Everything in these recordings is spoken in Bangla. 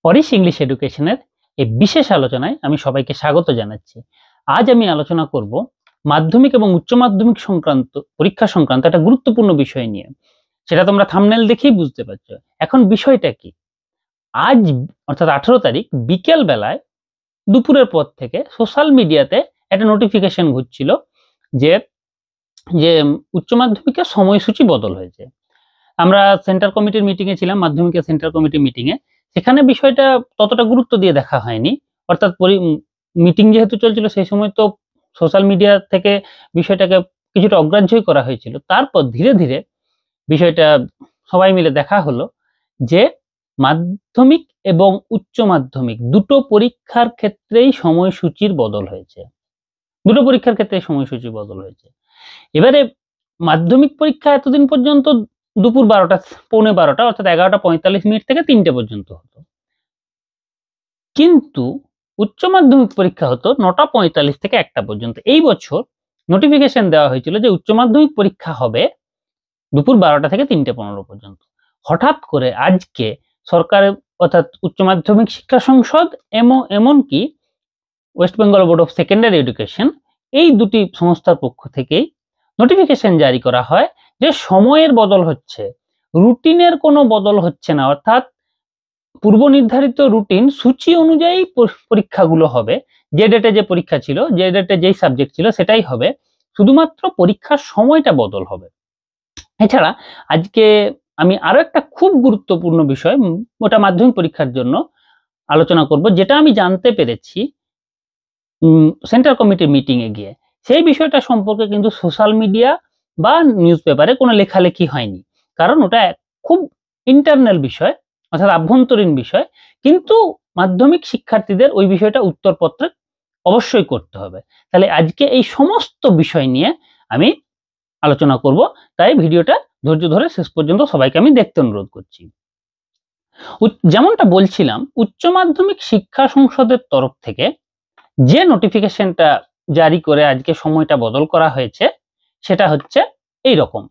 অরিশ ইংলিশ এডুকেশনের এই বিশেষ আলোচনায় আমি সবাইকে স্বাগত জানাচ্ছি। আজ আমি আলোচনা করব মাধ্যমিক এবং উচ্চ মাধ্যমিক সংক্রান্ত পরীক্ষা সংক্রান্ত একটা গুরুত্বপূর্ণ বিষয় নিয়ে। সেটা তোমরা থাম্বনেল দেখেই বুঝতে পারছো। এখন বিষয়টা কি, আজ অর্থাৎ 18 তারিখ বিকেল বেলায় দুপুরের পর থেকে সোশ্যাল মিডিয়াতে একটা নোটিফিকেশন ঘুরছিল যে উচ্চ মাধ্যমিকের সময়সূচি বদল হয়েছে। আমরা সেন্টার কমিটির মিটিংয়ে ছিলাম, মাধ্যমিকের সেন্টার কমিটির মিটিংয়ে। সেখানে বিষয়টা ততটা গুরুত্ব দিয়ে দেখা হয়নি, অর্থাৎ মিটিং যেহেতু চলছিল সেই সময় তো সোশ্যাল মিডিয়া থেকে বিষয়টাকে কিছুটা অগ্রাহ্যই করা হয়েছিল। তারপর ধীরে ধীরে বিষয়টা সবাই মিলে দেখা হলো যে মাধ্যমিক এবং উচ্চ মাধ্যমিক দুটো পরীক্ষার ক্ষেত্রেই সময়সূচির বদল হয়েছে। দুটো পরীক্ষার ক্ষেত্রে সময়সূচি বদল হয়েছে। এবারে মাধ্যমিক পরীক্ষা এতদিন পর্যন্ত দুপুর 12টা, পৌনে 12টা অর্থাৎ 11:45 থেকে 3টে পর্যন্ত হতো, কিন্তু উচ্চ মাধ্যমিক পরীক্ষা হতো 9:45 থেকে 1টা পর্যন্ত। এই বছর নোটিফিকেশন দেওয়া হয়েছিল যে উচ্চ মাধ্যমিক পরীক্ষা হবে দুপুর 12টা থেকে 3:15 পর্যন্ত। হঠাৎ করে আজকে সরকারের অর্থাৎ উচ্চ মাধ্যমিক শিক্ষা সংসদ এমনকি West Bengal board of secondary education, এই দুটি সংস্থার পক্ষ থেকেই নোটিফিকেশন জারি করা হয় যে সময়ের বদল হচ্ছে, রুটিনের কোনো বদল হচ্ছে না। অর্থাৎ পূর্ব নির্ধারিত রুটিন সূচি অনুযায়ী পরীক্ষাগুলো হবে। যে ডেটে যে পরীক্ষা ছিল, যে ডেটে যেই সাবজেক্ট ছিল সেটাই হবে, শুধুমাত্র পরীক্ষার সময়টা বদল হবে। এছাড়া আজকে আমি আরো একটা খুব গুরুত্বপূর্ণ বিষয়, ওটা মাধ্যমিক পরীক্ষার জন্য আলোচনা করব, যেটা আমি জানতে পেরেছি সেন্টার কমিটির মিটিং এ গিয়ে। সেই বিষয়টা সম্পর্কে কিন্তু সোশ্যাল মিডিয়া বা নিউজ পেপারে কোনো লেখালেখি হয়নি, কারণ ওটা খুব ইন্টারনাল বিষয়, অর্থাৎ আভ্যন্তরীণ বিষয়। কিন্তু মাধ্যমিক শিক্ষার্থীদের ওই বিষয়টা উত্তরপত্রে অবশ্যই করতে হবে। তাহলে আজকে এই সমস্ত বিষয় নিয়ে আমি আলোচনা করব, তাই ভিডিওটা ধৈর্য ধরে শেষ পর্যন্ত সবাইকে আমি দেখতে অনুরোধ করছি। যেমনটা বলছিলাম, উচ্চ মাধ্যমিক শিক্ষা সংসদের তরফ থেকে যে নোটিফিকেশনটা জারি করে আজকে সময়টা বদল করা হয়েছে সেটা হচ্ছে এই রকম।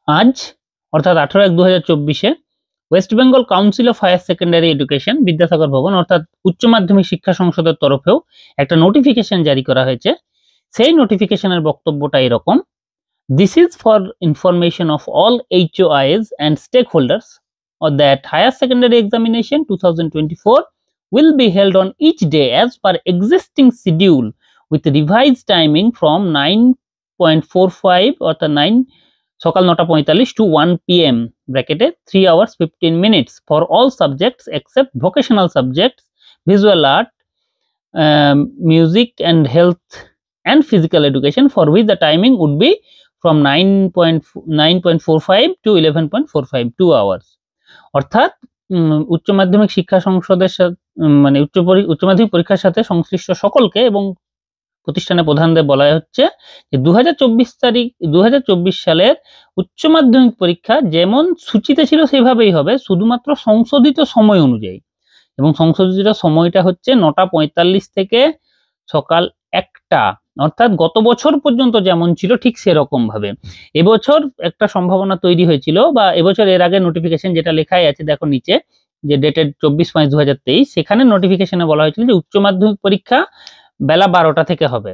আজ অর্থাৎ 18/1/2024-এ West Bengal council of higher secondary education, Vidyasagar Bhavan অর্থাৎ উচ্চ মাধ্যমিক শিক্ষা সংসদের তরফেও একটা নোটিফিকেশন জারি করা হয়েছে। সেই নোটিফিকেশনের বক্তব্যটা এরকম: This is for information of all HOIs and stakeholders that higher secondary examination 2024 will be held on each day as per existing schedule with revised timing from 9:45 অর্থাৎ 9:45 to 1 PM ব্র্যাকেটে 3 hours 15 minutes for all subjects except vocational subjects, visual art, music and health and physical education, for which the timing would be from 9:45 to 11:45 2 hours। অর্থাৎ উচ্চ মাধ্যমিক শিক্ষা সংসদের সাথে মানে উচ্চ মাধ্যমিক পরীক্ষার সাথে সংশ্লিষ্ট সকলকে এবং প্রতিষ্ঠানের প্রধানদের বলা হচ্ছে যে 2024 সালের উচ্চ মাধ্যমিক পরীক্ষা যেমন সূচিতে ছিল সেভাবেই হবে, শুধুমাত্র সংশোধিত সময় অনুযায়ী। এবং সংশোধিত সময়টা হচ্ছে 9:45 থেকে সকাল 1টা, অর্থাৎ গত বছর পর্যন্ত যেমন ছিল ঠিক সেরকম ভাবে। এবছর একটা সম্ভাবনা তৈরি হয়েছিল, বা এবছর এর আগে নোটিফিকেশন যেটা লেখাই আছে দেখো নিচে, যে ডেটেড 24/5/2023, সেখানে নোটিফিকেশনে বলা হয়েছিল যে উচ্চ মাধ্যমিক পরীক্ষা বেলা 12টা থেকে হবে,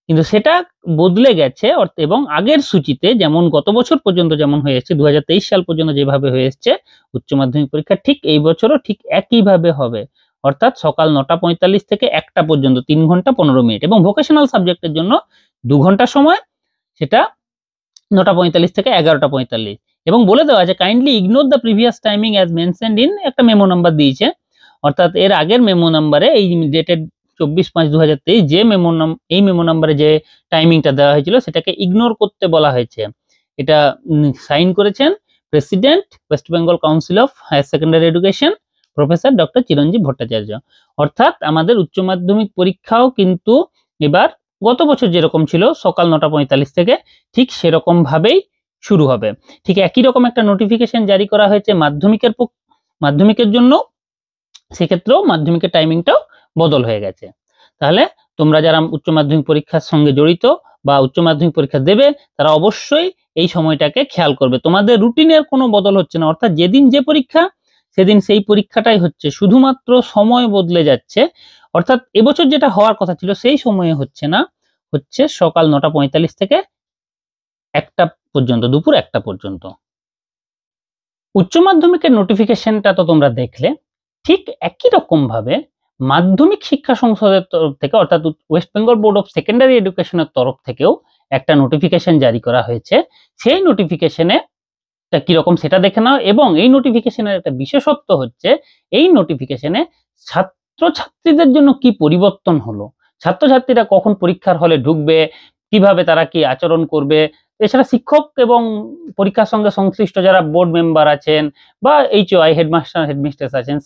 কিন্তু সেটা বদলে গেছে। এবং আগের সূচিতে যেমন গত বছর পর্যন্ত যেমন হয়ে এসছে, 2023 সাল পর্যন্ত যেভাবে হয়ে এসছে উচ্চ মাধ্যমিক পরীক্ষা, ঠিক এই বছরও ঠিক একইভাবে হবে, অর্থাৎ সকাল 9:45 থেকে 1টা পর্যন্ত 3 ঘন্টা 15 মিনিট। এবং ভোকেশনাল সাবজেক্টের জন্য 2 ঘন্টা সময়, সেটা 9:45 থেকে 11:45। এবং বলে দেওয়া আছে kindly ignore the previous timing as mentioned in, একটা মেমো নাম্বার দিয়েছে, অর্থাৎ এর আগের মেমো নাম্বারে এই ডেটেড 24/5/2023 যে এই মেমো নাম্বারে যে টাইমিংটা দেওয়া হয়েছিল সেটাকে ইগনোর করতে বলা হয়েছে। এটা সাইন করেছেন president West Bengal council of higher secondary education professor doctor Chiranjib Bhattacharya. অর্থাৎ আমাদের উচ্চ মাধ্যমিক পরীক্ষাও কিন্তু এবার গত বছর যেরকম ছিল সকাল 9:45 থেকে ঠিক সেরকম ভাবেই শুরু হবে। ঠিক একই রকম একটা নোটিফিকেশন জারি করা হয়েছে মাধ্যমিকের জন্য, সেক্ষেত্রেও মাধ্যমিকের টাইমিংটাও বদল হয়ে গেছে। তাহলে তোমরা যারা উচ্চ মাধ্যমিক পরীক্ষার সঙ্গে জড়িত বা উচ্চ মাধ্যমিক পরীক্ষা দেবে তারা অবশ্যই এই সময়টাকে খেয়াল করবে। তোমাদের রুটিনের কোনো বদল হচ্ছে না, অর্থাৎ যেদিন যে পরীক্ষা সেদিন সেই পরীক্ষাটাই হচ্ছে, শুধুমাত্র সময় বদলে যাচ্ছে। অর্থাৎ এবছর যেটা হওয়ার কথা ছিল সেই সময়ে হচ্ছে না, হচ্ছে সকাল 9:45 থেকে 1টা পর্যন্ত, দুপুর 1টা পর্যন্ত। উচ্চ মাধ্যমিকের নোটিফিকেশনটা তো তোমরা দেখলে, ঠিক একই রকম ভাবে মাধ্যমিক শিক্ষা সংসদের তরফ থেকে অর্থাৎ West Bengal board of secondary এডুকেশনের তরফ থেকেও একটা নোটিফিকেশন জারি করা হয়েছে। সেই নোটিফিকেশনে কিরকম সেটা দেখে নাও, এবং এই নোটিফিকেশনের একটা বিশেষত্ব হচ্ছে এই নোটিফিকেশনে ছাত্রছাত্রীদের জন্য কি পরিবর্তন হলো, ছাত্রছাত্রীরা কখন পরীক্ষার হলে ঢুকবে, কিভাবে তারা কি আচরণ করবে, এছাড়া শিক্ষক এবং পরীক্ষার সঙ্গে সংশ্লিষ্ট যারা বোর্ড মেম্বার আছেন বা HOI হেডমাস্টার হেডমিস্ট্রেস আছেন,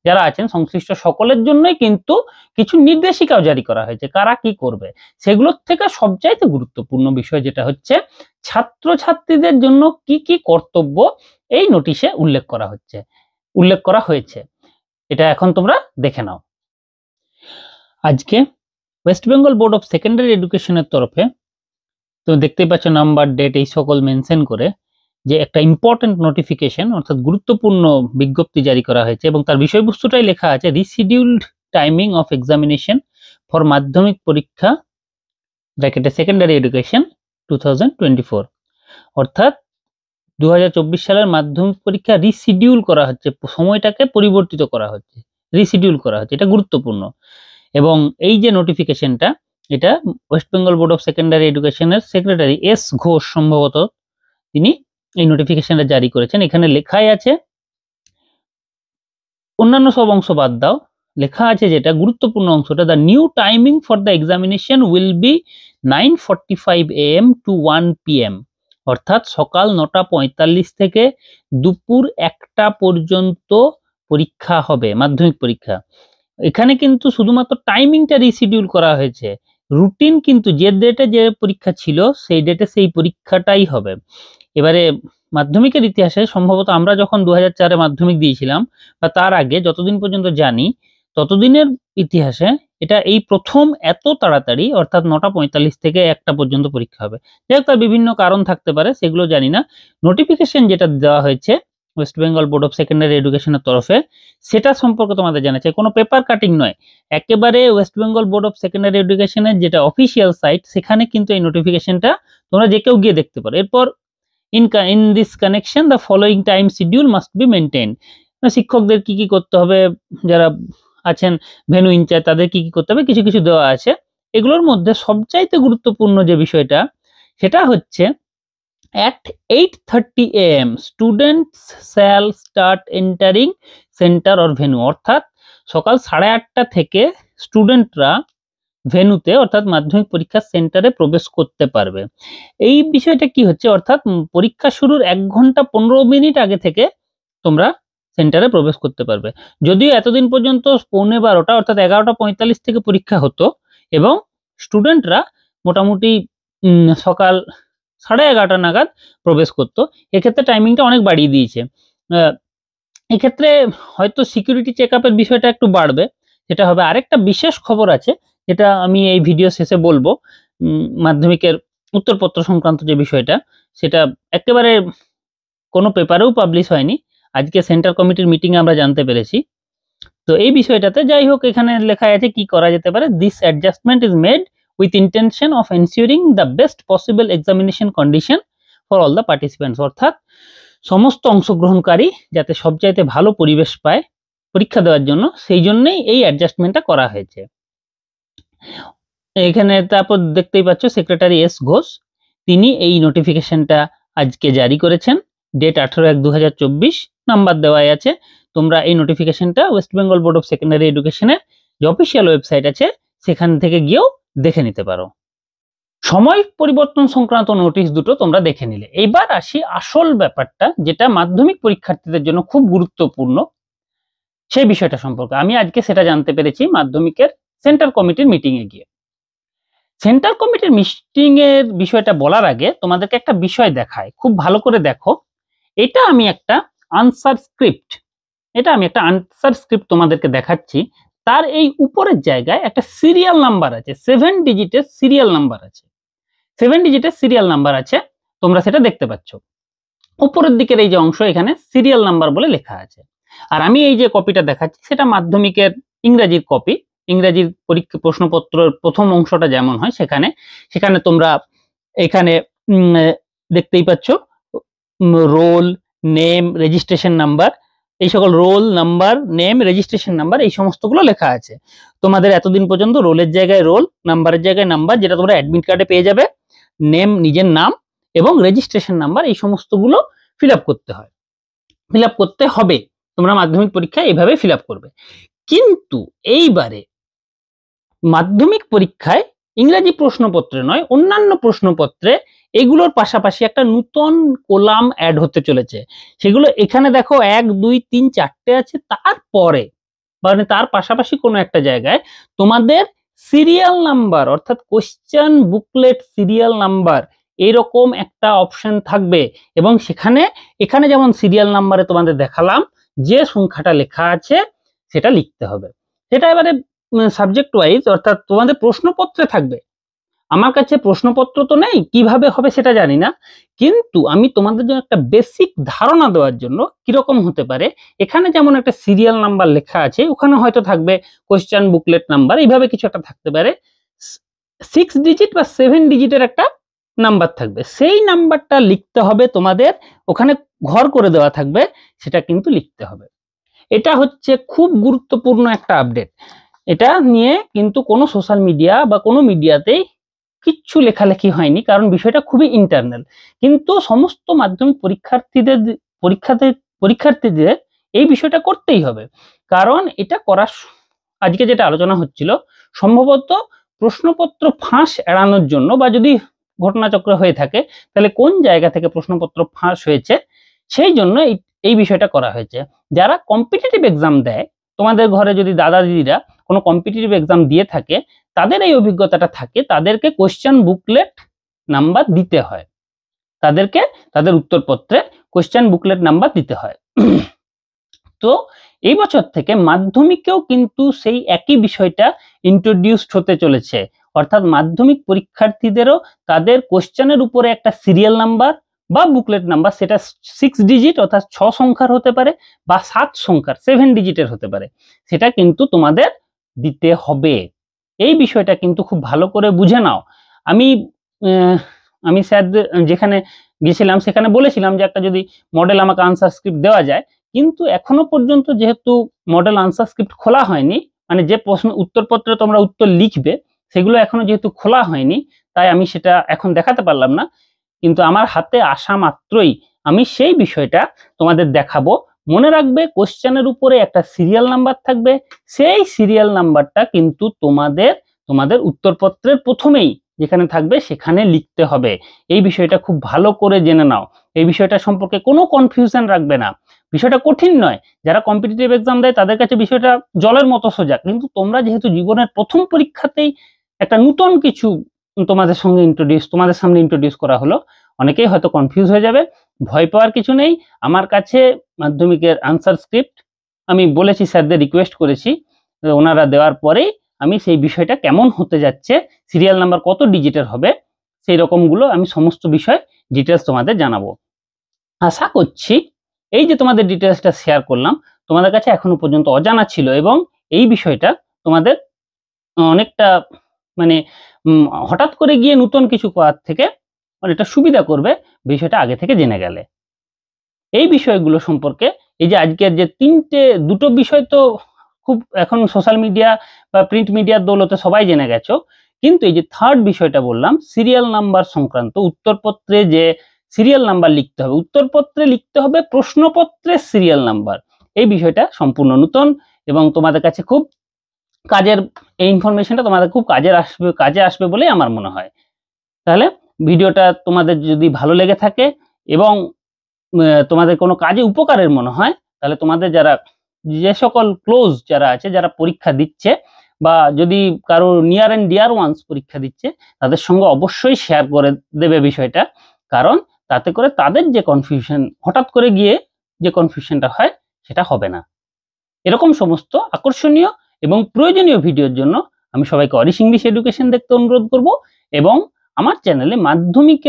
যারা আছেন সংশ্লিষ্ট সকলের জন্যই কিন্তু কিছু নির্দেশিকাও জারি করা হয়েছে কারা কি করবে। সেগুলোর থেকে সবচাইতে গুরুত্বপূর্ণ বিষয় যেটা হচ্ছে ছাত্রছাত্রীদের জন্য কি কি কর্তব্য এই নোটিশে উল্লেখ করা হয়েছে। এটা এখন তোমরা দেখে নাও। আজকে West Bengal board of secondary এডুকেশনের তরফে তো দেখতেই পাচ্ছ নাম্বার, ডেট এই সকল মেনশন করে যে একটা ইম্পর্টেন্ট নোটিফিকেশন অর্থাৎ গুরুত্বপূর্ণ বিজ্ঞপ্তি জারি করা হয়েছে, এবং তার বিষয়বস্তুটাই লেখা আছে রিশিডিউলড টাইমিং অফ এক্সামিনেশন ফর মাধ্যমিক পরীক্ষা ব্র্যাকেটে সেকেন্ডারি এডুকেশন 2024। অর্থাৎ 2024 সালের মাধ্যমিক পরীক্ষা রিশিডিউল করা হচ্ছে, সময়টাকে পরিবর্তিত করা হচ্ছে, রিশিডিউল করা হচ্ছে, এটা গুরুত্বপূর্ণ। এবং এই যে নোটিফিকেশনটা, এটা West Bengal board of secondary এডুকেশনের সেক্রেটারি S ঘোষ সম্ভবত তিনি এই নোটিফিকেশনটা জারি করেছেন। এখানে লেখাই আছে, অন্যান্য সব অংশ বাদ দাও, লেখা আছে যেটা গুরুত্বপূর্ণ অংশটা, the new timing for the examination will be 9:45 AM to 1 PM। অর্থাৎ সকাল 9:45 থেকে দুপুর 1টা পর্যন্ত পরীক্ষা হবে, মাধ্যমিক পরীক্ষা। এখানে কিন্তু শুধুমাত্র টাইমিংটা রিশিডিউল করা হয়েছে, রুটিন কিন্তু যে ডেটে যে পরীক্ষা ছিল সেই ডেটে সেই পরীক্ষাটাই হবে। এবারে মাধ্যমিকের ইতিহাসে সম্ভবত আমরা যখন 2004-এ মাধ্যমিক দিয়েছিলাম বা তার আগে যতদিন পর্যন্ত জানি ততদিনের ইতিহাসে এটা এই প্রথম এত তাড়াতাড়ি, অর্থাৎ 9:45 থেকে 1টা পর্যন্ত পরীক্ষা হবে। যাই হোক, তার বিভিন্ন কারণ থাকতে পারে, সেগুলো জানি না। নোটিফিকেশন যেটা দেওয়া হয়েছে West Bengal board of secondary এডুকেশনের তরফে, সেটা সম্পর্কে তোমাদের জানা চাই, কোনো পেপার কাটিং নয়, একেবারে West Bengal board of secondary এডুকেশনের যেটা অফিসিয়াল সাইট সেখানে কিন্তু এই নোটিফিকেশনটা তোমরা যে কেউ গিয়ে দেখতে পারো। এরপর in this connection the following time schedule must be maintained। শিক্ষকদের কি কি করতে হবে, যারা আছেন ভেন্যু ইনচার্জ তাদের কি কি করতে হবে, কিছু কিছু দেওয়া আছে। এগুলোর মধ্যে সবচাইতে গুরুত্বপূর্ণ যে বিষয়টা সেটা হচ্ছে at 8:30 AM students shall start entering center or venue। অর্থাৎ সকাল 8:30টা থেকে স্টুডেন্টরা ভেন্যুতে অর্থাৎ মাধ্যমিক পরীক্ষার সেন্টারে প্রবেশ করতে পারবে। এই বিষয়টা কি হচ্ছে, অর্থাৎ পরীক্ষা শুরুর 1 ঘন্টা 15 মিনিট আগে থেকে তোমরা সেন্টারে প্রবেশ করতে পারবে। যদিও এতদিন পর্যন্ত 11:15 অর্থাৎ 11:45 থেকে পরীক্ষা হতো এবং স্টুডেন্টরা মোটামুটি সকাল 11:30 নাগাদ প্রবেশ করতো, এক্ষেত্রে টাইমিংটা অনেক বাড়িয়ে দিয়েছে। এক্ষেত্রে হয়তো সিকিউরিটি চেকআপের বিষয়টা একটু বাড়বে, সেটা হবে। আরেকটা বিশেষ খবর আছে যেটা আমি এই ভিডিও শেষে বলবো, মাধ্যমিকের উত্তরপত্র সংক্রান্ত যে বিষয়টা, সেটা একেবারে কোনো পেপারেও পাবলিশ হয়নি, আজকে সেন্টার কমিটির মিটিংয়ে আমরা জানতে পেরেছি। তো এই বিষয়টাতে যাই হোক, এখানে লেখা আছে কি করা যেতে পারে, this adjustment is made with intention of ensuring the best possible examination condition for all the participants. অর্থাৎ সমস্ত অংশগ্রহণকারী যাতে সবচাইতে ভালো পরিবেশ পায় পরীক্ষা দেওয়ার জন্য, সেই জন্যই এই অ্যাডজাস্টমেন্টটা করা হয়েছে। এখানে তারপর দেখতেই পাচ্ছ সেক্রেটারি S ঘোষ তিনি এই নোটিফিকেশনটা আজকে জারি করেছেন, ডেট 18/1/2024, নাম্বার দেওয়াই আছে। তোমরা এই নোটিফিকেশনটা West Bengal board of secondary এডুকেশনের যে অফিসিয়াল ওয়েবসাইট আছে সেখান থেকে গিয়েও দেখে নিতে পারো। সময় পরিবর্তন সংক্রান্ত নোটিশ দুটো তোমরা দেখে নিলে, এইবার আসি আসল ব্যাপারটা যেটা মাধ্যমিক পরীক্ষার্থীদের জন্য খুব গুরুত্বপূর্ণ, সেই বিষয়টা সম্পর্কে আমি আজকে সেটা জানতে পেরেছি মাধ্যমিকের সেন্টার কমিটির মিটিংয়ে গিয়ে। সেন্টার কমিটির মিটিং এর বিষয়টা বলার আগে তোমাদেরকে একটা বিষয় দেখায়, খুব ভালো করে দেখো। এটা আমি একটা আনসার স্ক্রিপ্ট তোমাদেরকে দেখাচ্ছি। তার এই উপরের জায়গায় একটা সিরিয়াল নাম্বার আছে, 7 ডিজিটের সিরিয়াল নাম্বার আছে, 7 ডিজিটের সিরিয়াল নাম্বার আছে, তোমরা সেটা দেখতে পাচ্ছ। উপরের দিকের এই যে অংশ, এখানে সিরিয়াল নাম্বার বলে লেখা আছে। আর আমি এই যে কপিটা দেখাচ্ছি সেটা মাধ্যমিকের ইংরেজির কপি। ইংরেজির পরীক্ষা প্রশ্নপত্রের প্রথম অংশটা যেমন হয় সেখানে তোমরা এখানে দেখতেই পাচ্ছ রোল, নেম, রেজিস্ট্রেশন নাম্বার, এই সকল roll number, name, registration number এই সমস্তগুলো লেখা আছে। তোমাদের এতদিন পর্যন্ত রোলের জায়গায় রোল, নাম্বারের জায়গায় নাম্বার, যেটা তোমরা অ্যাডমিট কার্ডে পেয়ে যাবে, নেম নিজের নাম এবং রেজিস্ট্রেশন নাম্বার, এই সমস্তগুলো ফিল আপ করতে হয়, ফিল আপ করতে হবে। তোমরা মাধ্যমিক পরীক্ষায় এইভাবে ফিল আপ করবে। কিন্তু এইবারে মাধ্যমিক পরীক্ষায় ইংরেজি প্রশ্নপত্রে নয়, অন্যান্য প্রশ্নপত্রে এগুলোর পাশাপাশি একটা নতুন কলাম অ্যাড হতে চলেছে। সেগুলো এখানে দেখো 1 2 3 4টে আছে, তারপরে মানে তার পাশাপাশি কোনো একটা জায়গায় তোমাদের সিরিয়াল নাম্বার অর্থাৎ কোশ্চেন বুকলেট সিরিয়াল নাম্বার এরকম একটা অপশন থাকবে। এবং এখানে যেমন সিরিয়াল নাম্বারে তোমাদের দেখালাম যে সংখ্যাটা লেখা আছে সেটা লিখতে হবে। সেটা এবারে সাবজেক্ট ওয়াইজ অর্থাৎ তোমাদের প্রশ্নপত্রে থাকবে। আমার কাছে প্রশ্নপত্র তো নেই, কিভাবে হবে সেটা জানি না, কিন্তু আমি তোমাদের জন্য একটা বেসিক ধারণা দেওয়ার জন্য কিরকম হতে পারে, এখানে যেমন একটা সিরিয়াল নাম্বার লেখা আছে ওখানে হয়তো থাকবে কোশ্চেন বুকলেট নাম্বার, এইভাবে কিছু একটা থাকতে পারে। 6 ডিজিট বা 7 ডিজিটের একটা নাম্বার থাকবে, সেই নাম্বারটা লিখতে হবে তোমাদের, ওখানে ঘর করে দেওয়া থাকবে, সেটা কিন্তু লিখতে হবে। এটা হচ্ছে খুব গুরুত্বপূর্ণ একটা আপডেট। এটা নিয়ে কিন্তু কোনো সোশ্যাল মিডিয়া বা কোনো মিডিয়াতেই কিচ্ছু লেখালেখি হয়নি, কারণ বিষয়টা খুবই ইন্টারনাল। কিন্তু সমস্ত মাধ্যমিক পরীক্ষার্থীদের এই বিষয়টা করতেই হবে, কারণ এটা করার আজকে যেটা আলোচনা হচ্ছিল সম্ভবত প্রশ্নপত্র ফাঁস এড়ানোর জন্য, বা যদি ঘটনাচক্র হয়ে থাকে তাহলে কোন জায়গা থেকে প্রশ্নপত্র ফাঁস হয়েছে সেই জন্য এই বিষয়টা করা হয়েছে। যারা কম্পিটিটিভ এক্সাম দেয়, তোমাদের ঘরে যদি দাদা দিদিরা কোনো কম্পিটিটিভ এক্সাম দিয়ে থাকে, তাদের এই অভিজ্ঞতাটা থাকে, তাদেরকে কোশ্চেন বুকলেট নাম্বার দিতে হয়, তাদেরকে তাদের উত্তরপত্রে কোশ্চেন বুকলেট নাম্বার দিতে হয়। তো এই বছর থেকে মাধ্যমিকেও কিন্তু সেই একই বিষয়টা ইন্ট্রোডিউসড হতে চলেছে, অর্থাৎ মাধ্যমিক পরীক্ষার্থীদেরও তাদের কোশ্চেনের উপরে একটা সিরিয়াল নাম্বার বা বুকলেট নাম্বার, সেটা 6 ডিজিট অর্থাৎ 6 সংখ্যার হতে পারে বা 7 সংখ্যার 7 ডিজিটের হতে পারে, সেটা কিন্তু তোমাদের দিতে হবে। এই বিষয়টা কিন্তু খুব ভালো করে বুঝে নাও। আমি স্যার যেখানে গেছিলাম সেখানে বলেছিলাম যে একটা যদি মডেল আমাকে আনসার স্ক্রিপ্ট দেওয়া যায়, কিন্তু এখনো পর্যন্ত যেহেতু মডেল আনসার স্ক্রিপ্ট খোলা হয়নি, মানে যে প্রশ্ন উত্তরপত্রে তোমরা উত্তর লিখবে সেগুলো এখনো যেহেতু খোলা হয়নি, তাই আমি সেটা এখন দেখাতে পারলাম না। কিন্তু আমার হাতে আসা মাত্রই আমি সেই বিষয়টা তোমাদের দেখাবো। মনে রাখবে কোশ্চেনের উপরে একটা সিরিয়াল নাম্বার থাকবে, সেই সিরিয়াল নাম্বারটা কিন্তু তোমাদের উত্তরপত্রের প্রথমেই যেখানে থাকবে সেখানে লিখতে হবে। এই বিষয়টা খুব ভালো করে জেনে নাও, এই বিষয়টা সম্পর্কে কোনো কনফিউশন রাখবে না। বিষয়টা কঠিন নয়, যারা কম্পিটিটিভ এক্সাম দেয় তাদের কাছে বিষয়টা জলের মতো সোজা, কিন্তু তোমরা যেহেতু জীবনের প্রথম পরীক্ষাতেই একটা নতুন কিছু তোমাদের সামনে ইন্ট্রোডিউস করা হলো, অনেকেই হয়তো কনফিউজ হয়ে যাবে। ভয় পাওয়ার কিছু নেই। আমার কাছে মাধ্যমিকের আনসার স্ক্রিপ্ট আমি বলেছি, স্যারদের রিকোয়েস্ট করেছি, ওনারা দেওয়ার পরেই আমি সেই বিষয়টা কেমন হতে যাচ্ছে, সিরিয়াল নাম্বার কত ডিজিটের হবে, সেই রকমগুলো আমি সমস্ত বিষয় ডিটেলস তোমাদের জানাবো। আশা করছি এই যে তোমাদের ডিটেলসটা শেয়ার করলাম তোমাদের কাছে এখনো পর্যন্ত অজানা ছিল, এবং এই বিষয়টা তোমাদের অনেকটা মানে হঠাৎ করে গিয়ে নতুন কিছু করার থেকে অনেকটা সুবিধা করবে বিষয়টা আগে থেকে জেনে গেলে। এই বিষয়গুলো সম্পর্কে এই যে আজকের যে দুটো বিষয় তো খুব এখন সোশ্যাল মিডিয়া বা প্রিন্ট মিডিয়ার দৌলতে সবাই জেনে গেছো, কিন্তু এই যে থার্ড বিষয়টা বললাম সিরিয়াল নাম্বার সংক্রান্ত, উত্তরপত্রে যে সিরিয়াল নাম্বার লিখতে হবে, উত্তরপত্রে লিখতে হবে প্রশ্নপত্রের সিরিয়াল নাম্বার, এই বিষয়টা সম্পূর্ণ নতুন এবং তোমাদের কাছে খুব কাজের, এই ইনফরমেশনটা তোমাদের খুব কাজে আসবে বলেই আমার মনে হয়। তাহলে ভিডিওটা তোমাদের যদি ভালো লেগে থাকে এবং তোমাদের কোনো কাজে উপকারের মনে হয়, তাহলে তোমাদের যে সকল ক্লোজ যারা আছে, যারা পরীক্ষা দিচ্ছে বা যদি কারো নিয়ার অ্যান্ড ডিয়ার ওয়ান্স পরীক্ষা দিচ্ছে, তাদের সঙ্গে অবশ্যই শেয়ার করে দেবে বিষয়টা, কারণ তাতে করে তাদের যে কনফিউশন হঠাৎ করে গিয়ে যে কনফিউশনটা হয় সেটা হবে না। এরকম সমস্ত আকর্ষণীয় এবং প্রয়োজনীয় ভিডিওর জন্য আমি সবাইকে অরিশ ইংলিশ এডুকেশন দেখতে অনুরোধ করব, এবং আমার চ্যানেলে মাধ্যমিক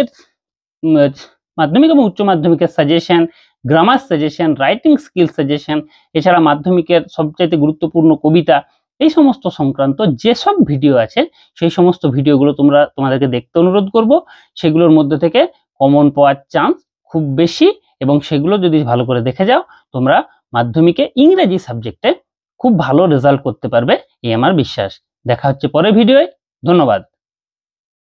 এবং উচ্চ মাধ্যমিকের suggestion, grammar suggestion, writing skill suggestion, এছাড়া মাধ্যমিকের সবচাইতে গুরুত্বপূর্ণ কবিতা, এই সমস্ত সংক্রান্ত যেসব ভিডিও আছে সেই সমস্ত ভিডিওগুলো তোমাদেরকে দেখতে অনুরোধ করব। সেগুলোর মধ্যে থেকে কমন পাওয়ার চান্স খুব বেশি, এবং সেগুলো যদি ভালো করে দেখে যাও তোমরা মাধ্যমিকে ইংরেজি সাবজেক্টে খুব ভালো রেজাল্ট করতে পারবে, এই আমার বিশ্বাস। দেখা হচ্ছে পরের ভিডিওয়। ধন্যবাদ।